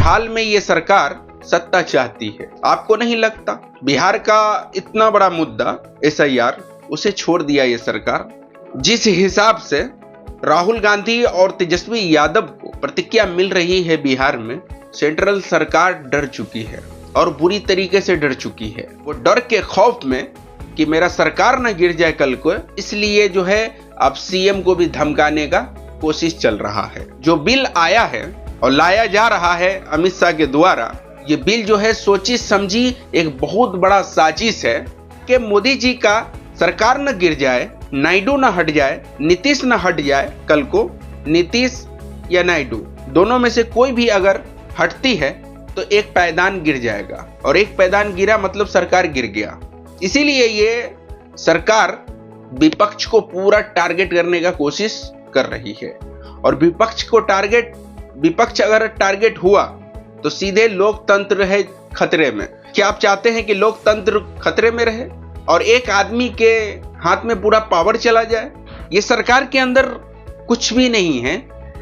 हाल में ये सरकार सत्ता चाहती है। आपको नहीं लगता? बिहार का इतना बड़ा मुद्दा SIR, उसे छोड़ दिया ये सरकार। जिस हिसाब से राहुल गांधी और तेजस्वी यादव को प्रतिक्रिया मिल रही है बिहार में, सेंट्रल सरकार डर चुकी है और बुरी तरीके से डर चुकी है। वो डर के खौफ में कि मेरा सरकार न गिर जाए कल को, इसलिए जो है अब CM को भी धमकाने का कोशिश चल रहा है। जो बिल आया है और लाया जा रहा है अमित शाह के द्वारा, ये बिल जो है सोची समझी एक बहुत बड़ा साजिश है कि मोदी जी का सरकार न गिर जाए, नायडू न हट जाए, नीतीश न हट जाए। कल को नीतीश या नायडू दोनों में से कोई भी अगर हटती है तो एक पायदान गिर जाएगा, और एक पायदान गिरा मतलब सरकार गिर गया। इसीलिए ये सरकार विपक्ष को पूरा टारगेट करने का कोशिश कर रही है, और विपक्ष अगर टारगेट हुआ तो सीधे लोकतंत्र है खतरे में। क्या आप चाहते हैं कि लोकतंत्र खतरे में रहे और एक आदमी के हाथ में पूरा पावर चला जाए? ये सरकार के अंदर कुछ भी नहीं है।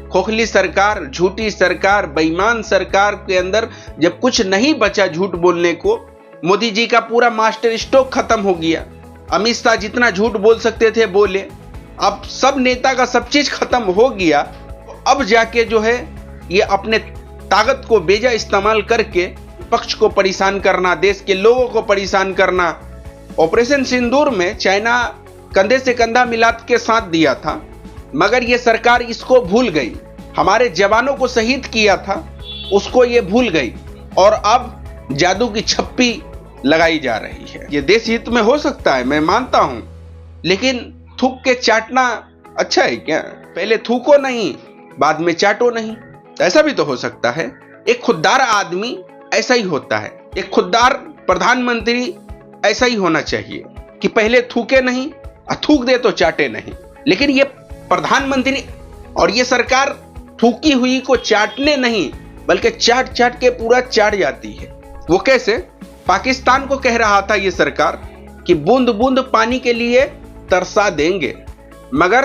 खोखली सरकार, झूठी सरकार, बेईमान सरकार के अंदर जब कुछ नहीं बचा झूठ बोलने को, मोदी जी का पूरा मास्टर स्ट्रोक खत्म हो गया। अमित शाह जितना झूठ बोल सकते थे बोले, अब सब नेता का सब चीज खत्म हो गया। अब जाके जो है ये अपने ताकत को बेजा इस्तेमाल करके पक्ष को परेशान करना, देश के लोगों को परेशान करना। ऑपरेशन सिंदूर में चाइना कंधे से कंधा मिला के साथ दिया था, मगर ये सरकार इसको भूल गई। हमारे जवानों को शहीद किया था, उसको ये भूल गई, और अब जादू की छप्पी लगाई जा रही है। ये देश हित में हो सकता है, मैं मानता हूं, लेकिन थूक के चाटना अच्छा है क्या? पहले थूको नहीं, बाद में चाटो नहीं, ऐसा भी तो हो सकता है। एक खुददार आदमी ऐसा ही होता है, एक खुददार प्रधानमंत्री ऐसा ही होना चाहिए कि पहले थूके नहीं, थूक दे तो चाटे नहीं। लेकिन ये प्रधानमंत्री और ये सरकार थूकी हुई को चाटने नहीं, बल्कि चाट चाट के पूरा चाट जाती है। वो कैसे? पाकिस्तान को कह रहा था ये सरकार कि बूंद बूंद पानी के लिए तरसा देंगे, मगर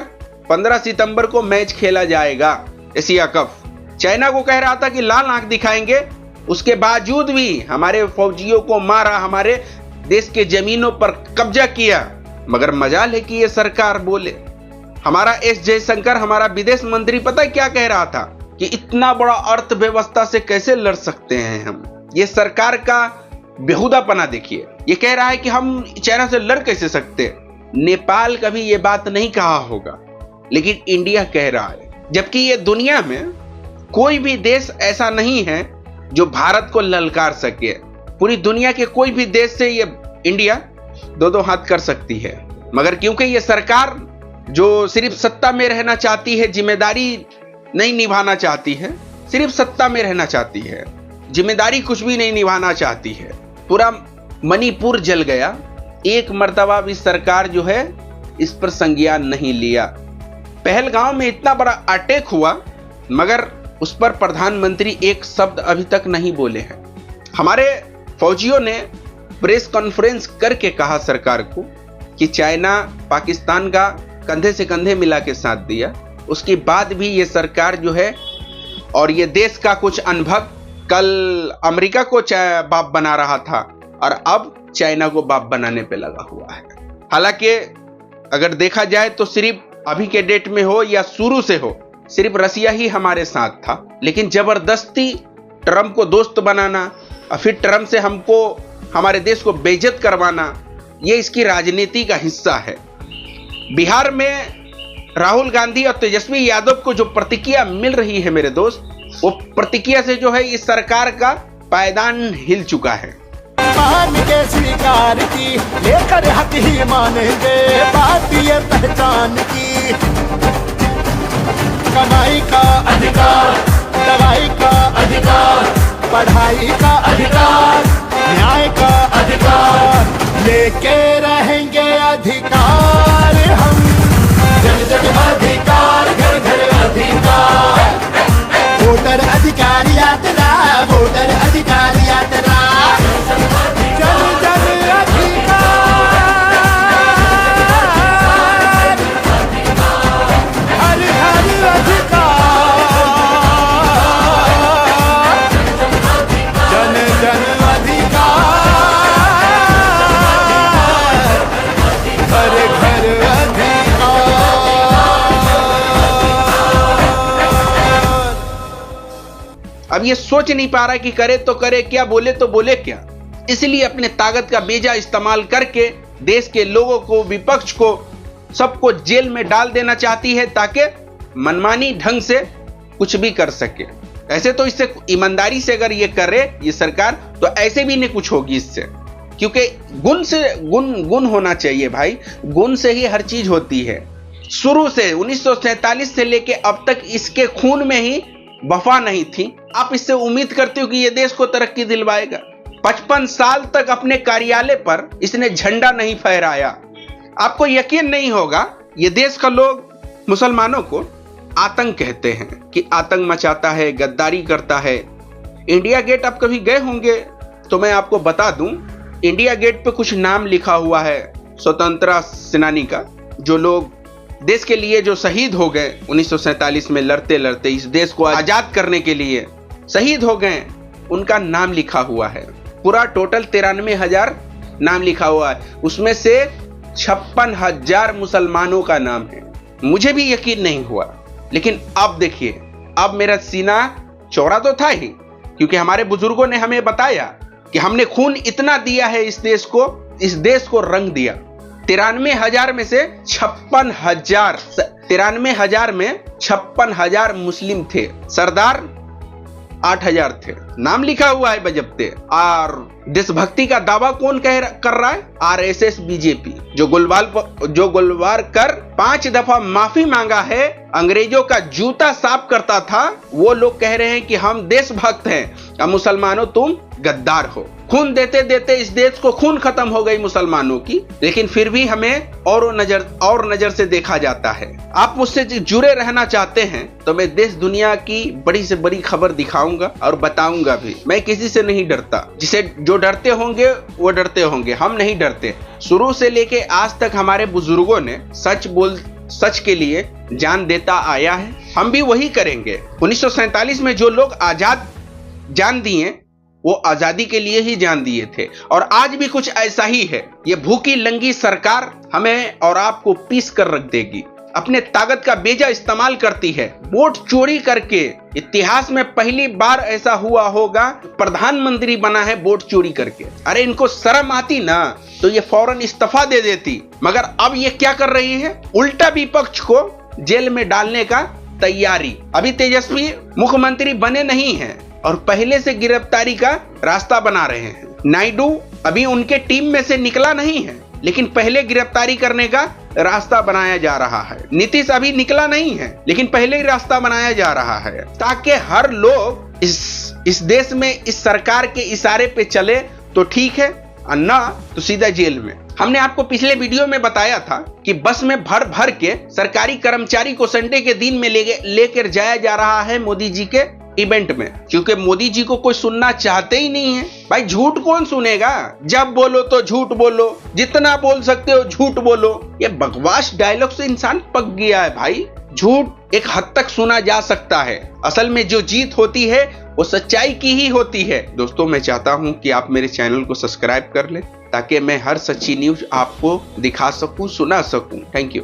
15 सितंबर को मैच खेला जाएगा एशिया कप। चाइना को कह रहा था कि लाल आंख दिखाएंगे, उसके बावजूद भी हमारे फौजियों को मारा, हमारे देश के जमीनों पर कब्जा किया। मगर मजाल है कि ये सरकार बोले। हमारा S जयशंकर, हमारा विदेश मंत्री, पता क्या कह रहा था कि इतना बड़ा अर्थव्यवस्था से कैसे लड़ सकते हैं हम। ये सरकार का बेहुदापना देखिए। ये कह रहा है कि हम चाइना से लड़ कैसे सकते। नेपाल कभी ये बात नहीं कहा होगा, लेकिन इंडिया कह रहा है, जबकि ये दुनिया में कोई भी देश ऐसा नहीं है जो भारत को ललकार सके। पूरी दुनिया के कोई भी देश से ये इंडिया दो हाथ कर सकती है, मगर क्योंकि ये सरकार जो सिर्फ सत्ता में रहना चाहती है, जिम्मेदारी नहीं निभाना चाहती है, सिर्फ सत्ता में रहना चाहती है, जिम्मेदारी कुछ भी नहीं निभाना चाहती है। पूरा मणिपुर जल गया, एक मर्तबा भी सरकार जो है इस पर संज्ञान नहीं लिया। पहलगांव में इतना बड़ा अटैक हुआ, मगर उस पर प्रधानमंत्री एक शब्द अभी तक नहीं बोले हैं। हमारे फौजियों ने प्रेस कॉन्फ्रेंस करके कहा सरकार को कि चाइना पाकिस्तान का कंधे से कंधे मिला के साथ दिया, उसके बाद भी ये सरकार जो है और ये देश का कुछ अनुभव, कल अमेरिका को बाप बना रहा था और अब चाइना को बाप बनाने पे लगा हुआ है। हालांकि अगर देखा जाए तो सिर्फ अभी के डेट में हो या शुरू से हो, सिर्फ रसिया ही हमारे साथ था, लेकिन जबरदस्ती ट्रंप को दोस्त बनाना और फिर ट्रंप से हमको हमारे देश को बेइज्जत करवाना, ये इसकी राजनीति का हिस्सा है। बिहार में राहुल गांधी और तेजस्वी यादव को जो प्रतिक्रिया मिल रही है मेरे दोस्त, वो प्रतिक्रिया से जो है इस सरकार का पायदान हिल चुका है। मान के स्वीकार की लेकर हक ही मानेंगे, बात ये पहचान की। कमाई का अधिकार, दवाई का अधिकार, पढ़ाई का अधिकार, न्याय का अधिकार, लेके रहेंगे अधिकार हम। जन जन अधिकार, घर घर अधिकार, वोटर अधिकार यात्रा, वोटर अधिकार यात्रा, जन जन अधिकार, हर हर अधिकार, अब ये सोच नहीं पा रहा कि करे तो करे क्या, बोले तो बोले क्या। इसलिए अपने ताकत का बेजा इस्तेमाल करके देश के लोगों को, विपक्ष को, सबको जेल में डाल देना चाहती है ताकि मनमानी ढंग से कुछ भी कर सके। ऐसे तो इससे ईमानदारी से अगर ये करे ये सरकार तो ऐसे भी नहीं कुछ होगी इससे, क्योंकि गुण से गुण होना चाहिए भाई, गुण से ही हर चीज होती है। शुरू से 1947 से लेके अब तक इसके खून में ही वफा नहीं थी। आप इससे उम्मीद करते हो कि ये देश को तरक्की दिलवाएगा? 55 साल तक अपने कार्यालय पर इसने झंडा नहीं फहराया। आपको यकीन नहीं होगा, ये देश का लोग मुसलमानों को आतंक कहते हैं कि आतंक मचाता है, गद्दारी करता है। इंडिया गेट आप कभी गए होंगे तो मैं आपको बता दूं, इंडिया गेट पे कुछ नाम लिखा हुआ है स्वतंत्रता सेनानी का, जो लोग देश के लिए जो शहीद हो गए 1947 में लड़ते लड़ते इस देश को आजाद करने के लिए शहीद हो गए, उनका नाम लिखा हुआ है। पूरा टोटल 93,000 नाम लिखा हुआ है, उसमें से 56,000 मुसलमानों का नाम है। मुझे भी यकीन नहीं हुआ, लेकिन अब देखिए, अब मेरा सीना चौड़ा तो था ही, क्योंकि हमारे बुजुर्गों ने हमें बताया कि हमने खून इतना दिया है इस देश को रंग दिया। 93,000 में से 56,000, 93,000 में 56,000 मुस्लिम थे, सरदार 8,000 थे। नाम लिखा हुआ है बजब्ते। और देशभक्ति का दावा कौन कर रहा है? आरएसएस, बीजेपी, जो गोलवार कर 5 दफा माफी मांगा है, अंग्रेजों का जूता साफ करता था, वो लोग कह रहे हैं कि हम देशभक्त हैं, अब मुसलमानों तुम गद्दार हो। खून देते देते इस देश को खून खत्म हो गई मुसलमानों की, लेकिन फिर भी हमें और नजर से देखा जाता है। आप मुझसे जुड़े रहना चाहते हैं तो मैं देश दुनिया की बड़ी से बड़ी खबर दिखाऊंगा और बताऊंगा भी। मैं किसी से नहीं डरता, जिसे जो डरते होंगे वो डरते होंगे, हम नहीं डरते। शुरू से लेके आज तक हमारे बुजुर्गों ने सच के लिए जान देता आया है, हम भी वही करेंगे। 1947 में जो लोग आजाद जान दिए वो आजादी के लिए ही जान दिए थे, और आज भी कुछ ऐसा ही है। ये भूखी लंगी सरकार हमें और आपको पीस कर रख देगी। अपने ताकत का बेजा इस्तेमाल करती है, वोट चोरी करके। इतिहास में पहली बार ऐसा हुआ होगा, प्रधानमंत्री बना है वोट चोरी करके। अरे इनको शर्म आती ना तो ये फौरन इस्तीफा दे देती, मगर अब ये क्या कर रही है? उल्टा विपक्ष को जेल में डालने का तैयारी। अभी तेजस्वी मुख्यमंत्री बने नहीं हैं और पहले से गिरफ्तारी का रास्ता बना रहे हैं। नायडू अभी उनके टीम में से निकला नहीं है, लेकिन पहले गिरफ्तारी करने का रास्ता बनाया जा रहा है। नीतीश अभी निकला नहीं है, लेकिन पहले ही रास्ता बनाया जा रहा है, ताकि हर लोग इस देश में इस सरकार के इशारे पे चले तो ठीक है, और ना तो सीधा जेल में। हमने आपको पिछले वीडियो में बताया था कि बस में भर भर के सरकारी कर्मचारी को संडे के दिन में लेकर जाया जा रहा है मोदी जी के इवेंट में, क्योंकि मोदी जी को कोई सुनना चाहते ही नहीं है। भाई झूठ कौन सुनेगा? जब बोलो तो झूठ बोलो, जितना बोल सकते हो झूठ बोलो। ये बकवास डायलॉग से इंसान पक गया है भाई। झूठ एक हद तक सुना जा सकता है, असल में जो जीत होती है वो सच्चाई की ही होती है। दोस्तों, मैं चाहता हूं कि आप मेरे चैनल को सब्सक्राइब कर लें, ताकि मैं हर सच्ची न्यूज आपको दिखा सकूं, सुना सकूं। Thank you.